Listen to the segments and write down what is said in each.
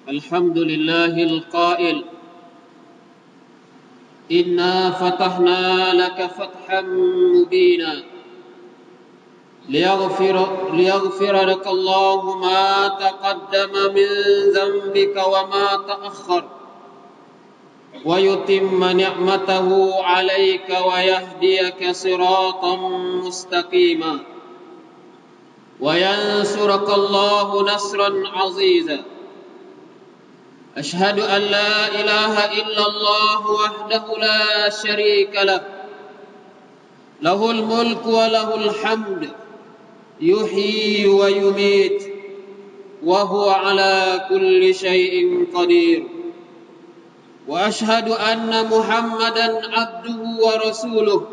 الحمد لله القائل إنا فتحنا لك فتحا مبينا ليغفر لك الله ما تقدم من ذنبك وما تأخر ويتم نعمته عليك ويهديك صراطا مستقيما وينصرك الله نصرا عزيزا أشهد أن لا إله إلا الله وحده لا شريك له له الملك وله الحمد يحيي ويميت وهو على كل شيء قدير وأشهد أن محمدا عبده ورسوله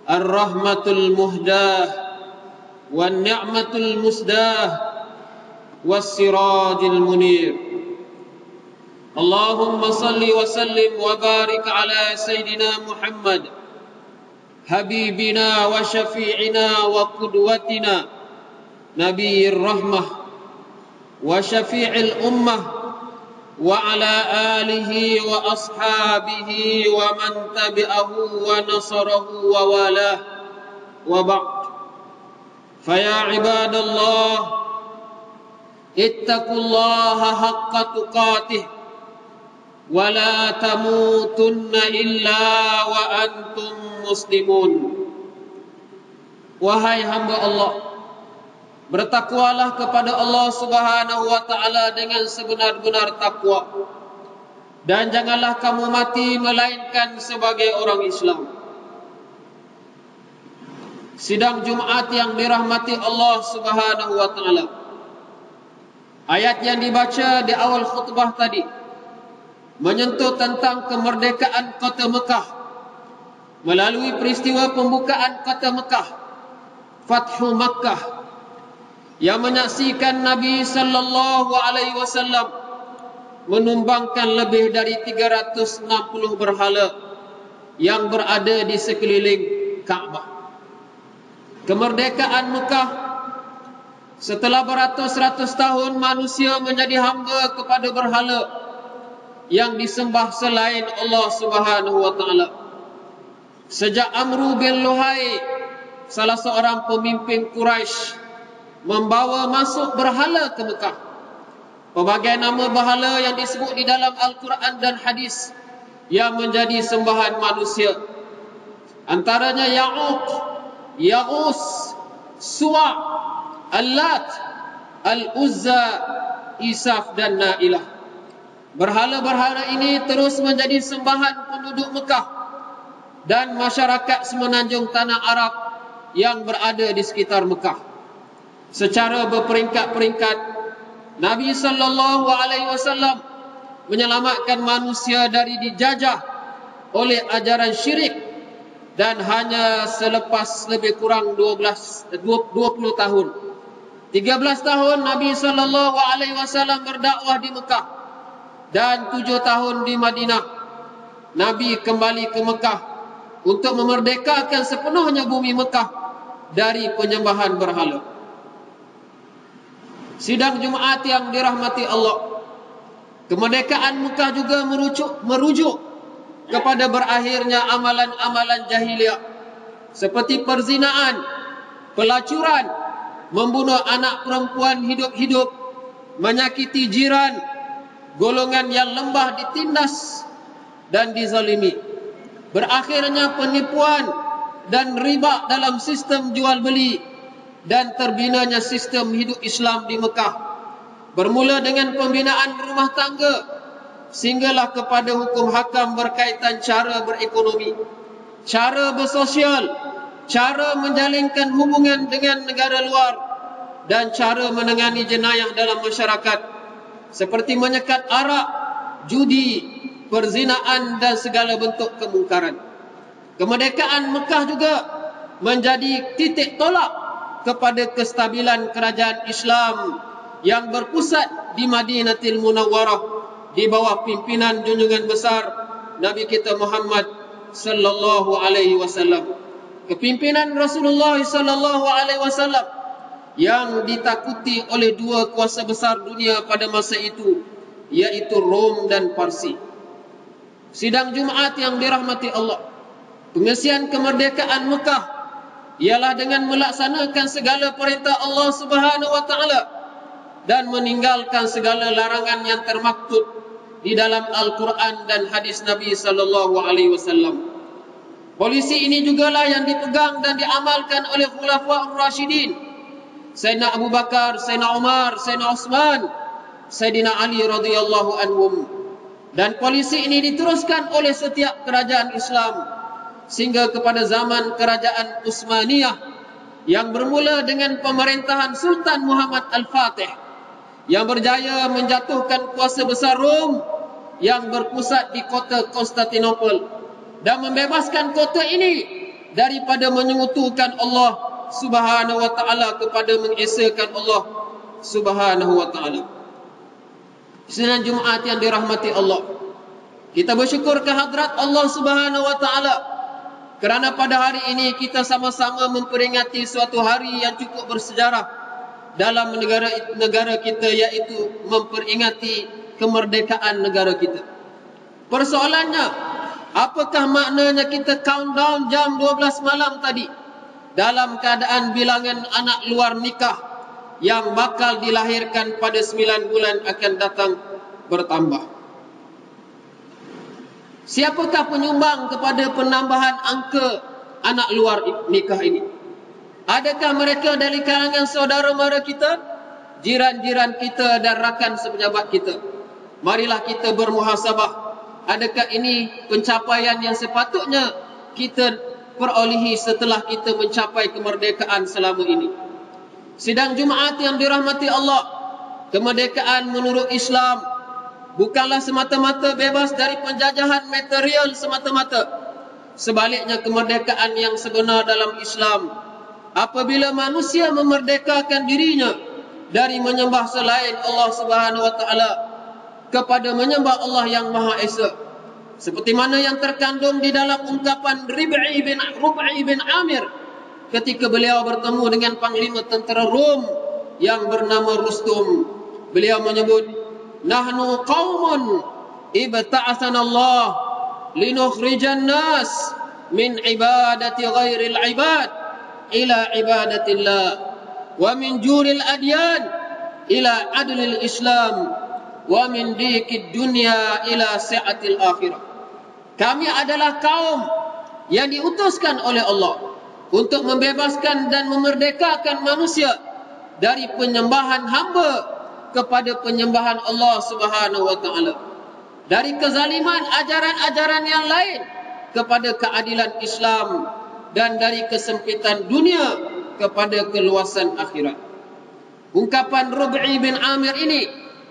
الرحمة المهداة والنعمة المسداة والسراج المنير اللهم صل وسلم وبارك على سيدنا محمد حبيبنا وشفيعنا وقدوتنا نبي الرحمة وشفيع الأمة وعلى آله وأصحابه ومن تبعه ونصره ووالاه وبعد فيا عباد الله اتقوا الله حق تقاته ولا تموتن إلا وأنتم مسلمون. Wahai hamba Allah, bertakwalah kepada Allah Subhanahu wa taala dengan sebenar-benar takwa, dan janganlah kamu mati melainkan sebagai orang Islam. Sidang Jumaat yang dirahmati Allah Subhanahu wa taala, ayat yang dibaca di awal khutbah tadi menyentuh tentang kemerdekaan kota Mekah melalui peristiwa pembukaan kota Mekah, Fathu Makkah, yang menyaksikan Nabi sallallahu alaihi wasallam menumbangkan lebih dari 360 berhala yang berada di sekeliling Kaabah. Kemerdekaan Mekah setelah beratus-ratus tahun manusia menjadi hamba kepada berhala yang disembah selain Allah Subhanahu wa taala. Sejak Amru bin Luhai, salah seorang pemimpin Quraisy, membawa masuk berhala ke Mekah. Pelbagai nama berhala yang disebut di dalam Al-Quran dan hadis yang menjadi sembahan manusia, antaranya Ya'uq, Ya'us, Suwa', Al-Lat, Al-Uzza, Isaf dan Na'ilah. Berhala-berhala ini terus menjadi sembahan penduduk Mekah dan masyarakat semenanjung tanah Arab yang berada di sekitar Mekah. Secara berperingkat-peringkat, Nabi sallallahu alaihi wasallam menyelamatkan manusia dari dijajah oleh ajaran syirik, dan hanya selepas lebih kurang 20 tahun, 13 tahun Nabi sallallahu alaihi wasallam berdakwah di Mekah dan 7 tahun di Madinah, Nabi kembali ke Mekah untuk memerdekakan sepenuhnya bumi Mekah dari penyembahan berhala. Sidang Jumaat yang dirahmati Allah, kemerdekaan Mekah juga merujuk kepada berakhirnya amalan-amalan jahiliah seperti perzinaan, pelacuran, membunuh anak perempuan hidup-hidup, menyakiti jiran, golongan yang lemah ditindas dan dizalimi. Berakhirnya penipuan dan riba dalam sistem jual beli dan terbinanya sistem hidup Islam di Mekah. Bermula dengan pembinaan rumah tangga sehinggalah kepada hukum hakam berkaitan cara berekonomi, cara bersosial, cara menjalinkan hubungan dengan negara luar, dan cara menangani jenayah dalam masyarakat seperti menyekat arak, judi, perzinaan dan segala bentuk kemungkaran. Kemerdekaan Mekah juga menjadi titik tolak kepada kestabilan kerajaan Islam yang berpusat di Madinatul Munawwarah di bawah pimpinan junjungan besar Nabi kita Muhammad sallallahu alaihi wasallam. Kepimpinan Rasulullah sallallahu alaihi wasallam yang ditakuti oleh dua kuasa besar dunia pada masa itu, yaitu Rom dan Parsi. Sidang Jumaat yang dirahmati Allah, pengisian kemerdekaan Mekah ialah dengan melaksanakan segala perintah Allah Subhanahu wa taala dan meninggalkan segala larangan yang termaktub di dalam Al-Quran dan hadis Nabi sallallahu alaihi wasallam. Polisi ini jugalah yang dipegang dan diamalkan oleh Khulafaur Rasyidin, Sayyidina Abu Bakar, Sayyidina Umar, Sayyidina Utsman, Sayyidina Ali radhiyallahu anhum. Dan polisi ini diteruskan oleh setiap kerajaan Islam sehingga kepada zaman kerajaan Utsmaniyah yang bermula dengan pemerintahan Sultan Muhammad Al-Fatih yang berjaya menjatuhkan kuasa besar Rom yang berpusat di kota Konstantinopel dan membebaskan kota ini daripada menyekutukan Allah Subhanahu wa taala kepada mengesakan Allah Subhanahu wa taala. Sidang Jumaat yang dirahmati Allah, kita bersyukur kehadrat Allah Subhanahu wa taala kerana pada hari ini kita sama-sama memperingati suatu hari yang cukup bersejarah dalam negara kita, iaitu memperingati kemerdekaan negara kita. Persoalannya, apakah maknanya kita countdown jam 12 malam tadi dalam keadaan bilangan anak luar nikah yang bakal dilahirkan pada 9 bulan akan datang bertambah? Siapakah penyumbang kepada penambahan angka anak luar nikah ini? Adakah mereka dari kalangan saudara mara kita, jiran-jiran kita dan rakan sepejabat kita? Marilah kita bermuhasabah. Adakah ini pencapaian yang sepatutnya kita perolehi setelah kita mencapai kemerdekaan selama ini? Sidang Jumaat yang dirahmati Allah, kemerdekaan menurut Islam bukanlah semata-mata bebas dari penjajahan material semata-mata. Sebaliknya, kemerdekaan yang sebenar dalam Islam apabila manusia memerdekakan dirinya dari menyembah selain Allah Subhanahu wa taala kepada menyembah Allah yang Maha Esa, seperti mana yang terkandung di dalam ungkapan Rib'i bin Amir ketika beliau bertemu dengan panglima tentera Rom yang bernama Rustum. Beliau menyebut, "Nahnu qaumun ibta'athana Allah linukhrijan nas min ibadati ghairil ibad ila ibadatillah wa min juril adyan ila adlil Islam wa min diqid dunya ila si'atil akhirah." Kami adalah kaum yang diutuskan oleh Allah untuk membebaskan dan memerdekakan manusia dari penyembahan hamba kepada penyembahan Allah Subhanahu wa taala, dari kezaliman ajaran-ajaran yang lain kepada keadilan Islam, dan dari kesempitan dunia kepada keluasan akhirat. Ungkapan Rib'i bin Amir ini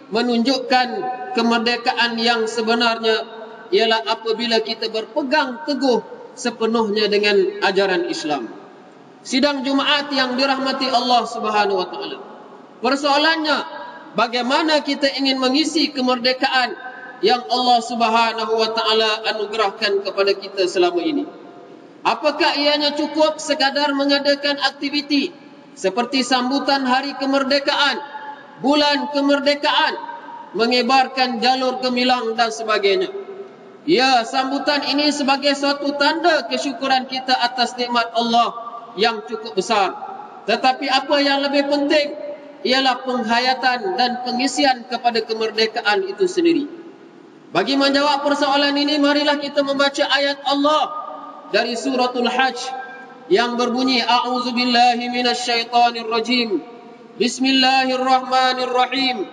menunjukkan kemerdekaan yang sebenarnya ialah apabila kita berpegang teguh sepenuhnya dengan ajaran Islam. Sidang Jumaat yang dirahmati Allah Subhanahu wa taala, persoalannya bagaimana kita ingin mengisi kemerdekaan yang Allah Subhanahu wa taala anugerahkan kepada kita selama ini. Apakah ianya cukup sekadar mengadakan aktiviti seperti sambutan hari kemerdekaan, bulan kemerdekaan, mengibarkan jalur gemilang dan sebagainya? Ya, sambutan ini sebagai suatu tanda kesyukuran kita atas nikmat Allah yang cukup besar. Tetapi apa yang lebih penting ialah penghayatan dan pengisian kepada kemerdekaan itu sendiri. Bagi menjawab persoalan ini, marilah kita membaca ayat Allah dari suratul Hajj yang berbunyi, A'udzubillahi minasyaitonir rajim. Bismillahirrahmanirrahim.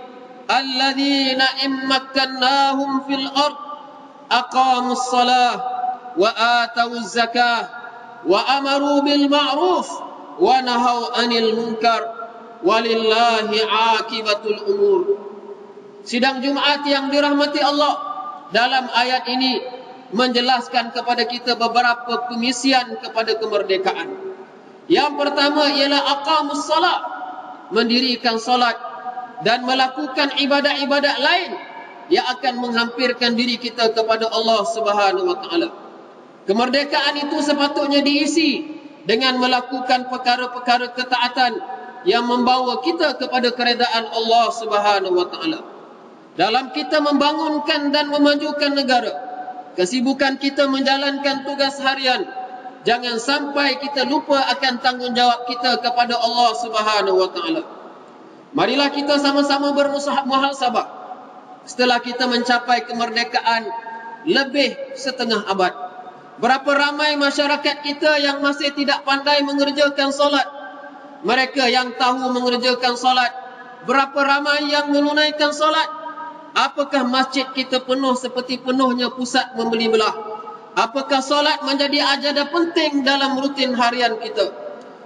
Alladzina immakkannahum fil ard aqamus salah wa atawuz zakah wa amaru bil ma'ruf wa nahau 'anil munkar walillahi 'aqibatul umur. Sidang Jumaat yang dirahmati Allah, dalam ayat ini menjelaskan kepada kita beberapa pengisian kepada kemerdekaan. Yang pertama ialah aqamus salat, mendirikan salat dan melakukan ibadat-ibadat lain yang akan menghampirkan diri kita kepada Allah Subhanahu wa taala. Kemerdekaan itu sepatutnya diisi dengan melakukan perkara-perkara ketaatan yang membawa kita kepada keredaan Allah Subhanahu wa taala. Dalam kita membangunkan dan memajukan negara, kesibukan kita menjalankan tugas harian, jangan sampai kita lupa akan tanggungjawab kita kepada Allah Subhanahu wa taala. Marilah kita sama-sama bermuhasabah setelah kita mencapai kemerdekaan lebih setengah abad. Berapa ramai masyarakat kita yang masih tidak pandai mengerjakan solat? Mereka yang tahu mengerjakan solat, berapa ramai yang menunaikan solat? Apakah masjid kita penuh seperti penuhnya pusat membeli belah? Apakah solat menjadi ajadah penting dalam rutin harian kita?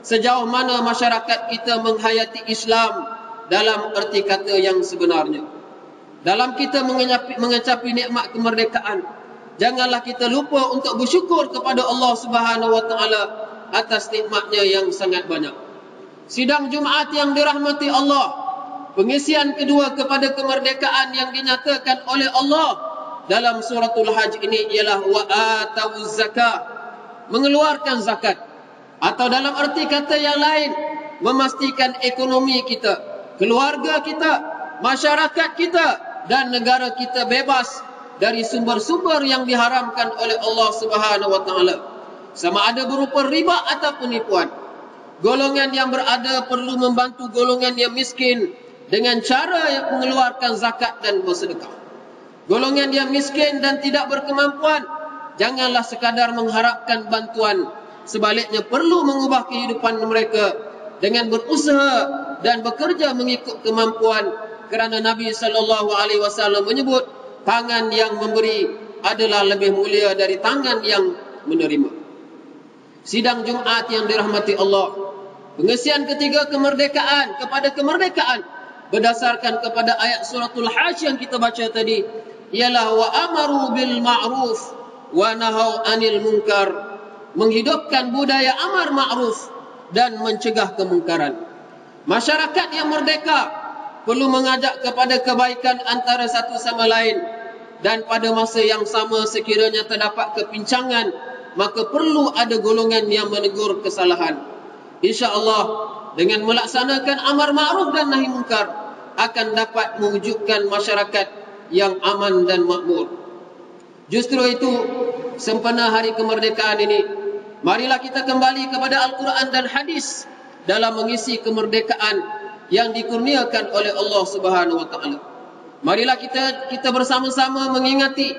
Sejauh mana masyarakat kita menghayati Islam dalam erti kata yang sebenarnya? Dalam kita mengecapi nikmat kemerdekaan, janganlah kita lupa untuk bersyukur kepada Allah Subhanahu wa taala atas nikmatnya yang sangat banyak. Sidang Jumaat yang dirahmati Allah, pengisian kedua kepada kemerdekaan yang dinyatakan oleh Allah dalam suratul Hajj ini ialah wa atawuz zakah, mengeluarkan zakat, atau dalam arti kata yang lain, memastikan ekonomi kita, keluarga kita, masyarakat kita dan negara kita bebas dari sumber-sumber yang diharamkan oleh Allah Subhanahu wa taala, sama ada berupa riba atau penipuan. Golongan yang berada perlu membantu golongan yang miskin dengan cara yang mengeluarkan zakat dan bersedekah. Golongan yang miskin dan tidak berkemampuan, janganlah sekadar mengharapkan bantuan. Sebaliknya perlu mengubah kehidupan mereka dengan berusaha dan bekerja mengikut kemampuan, kerana Nabi SAW menyebut tangan yang memberi adalah lebih mulia dari tangan yang menerima. Sidang Jumaat yang dirahmati Allah, pengisian ketiga kemerdekaan kepada kemerdekaan berdasarkan kepada ayat suratul Hajj yang kita baca tadi ialah wa amaru bil ma'ruf wa nahau anil munkar, menghidupkan budaya amar ma'ruf dan mencegah kemungkaran. Masyarakat yang merdeka perlu mengajak kepada kebaikan antara satu sama lain, dan pada masa yang sama sekiranya terdapat kepincangan, maka perlu ada golongan yang menegur kesalahan. InsyaAllah dengan melaksanakan amar ma'ruf dan nahi munkar akan dapat mewujudkan masyarakat yang aman dan makmur. Justru itu, sempena hari kemerdekaan ini, marilah kita kembali kepada Al-Quran dan hadis dalam mengisi kemerdekaan yang dikurniakan oleh Allah Subhanahu wa taala. Marilah kita bersama-sama mengingati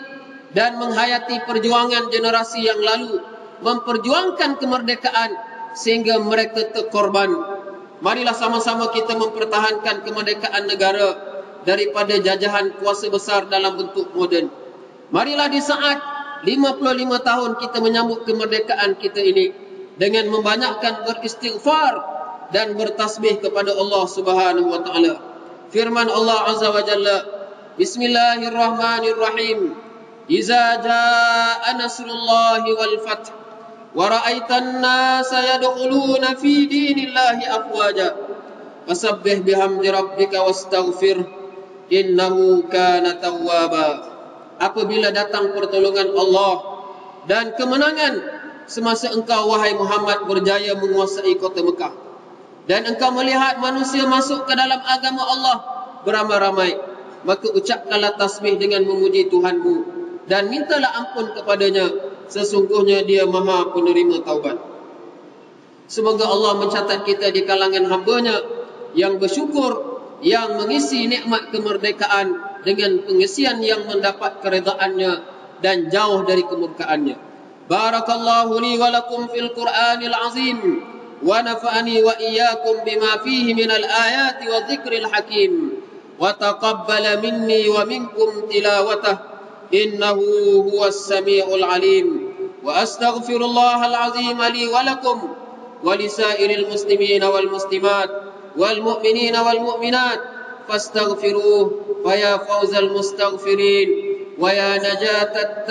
dan menghayati perjuangan generasi yang lalu memperjuangkan kemerdekaan sehingga mereka terkorban. Marilah sama-sama kita mempertahankan kemerdekaan negara daripada jajahan kuasa besar dalam bentuk moden. Marilah di saat 55 tahun kita menyambut kemerdekaan kita ini dengan membanyakkan beristighfar dan bertasbih kepada Allah Subhanahu wa taala. Firman Allah Azza wa Jalla, Bismillahirrahmanirrahim. Iza jaa nasrullahi wal fath wa ra'aitan nasa yadkhuluna fi dinillahi afwaja fasabbih bihamdi rabbika wastaghfir innahu kana tawwaba. Apabila datang pertolongan Allah dan kemenangan semasa engkau wahai Muhammad berjaya menguasai kota Mekah, dan engkau melihat manusia masuk ke dalam agama Allah beramai-ramai, maka ucapkanlah tasbih dengan memuji Tuhanmu dan mintalah ampun kepadanya, sesungguhnya dia maha penerima taubat. Semoga Allah mencatat kita di kalangan hamba-Nya yang bersyukur, yang mengisi nikmat kemerdekaan dengan pengisian yang mendapat keredaannya dan jauh dari kemurkaannya. Barakallahu li wa lakum fil Qur'anil azim wa nafa'ani wa iyyakum bima fihi minal ayati wa dzikril hakim wa taqabbala minni wa minkum tilawatah innahu huwas samiul alim wa astaghfirullahal azim li wa lakum wa lisairil muslimina wal muslimat wal mu'minina wal mu'minat fastaghfiruhu fa ya fawzal mustaghfirin wa ya najatat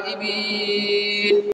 taibin.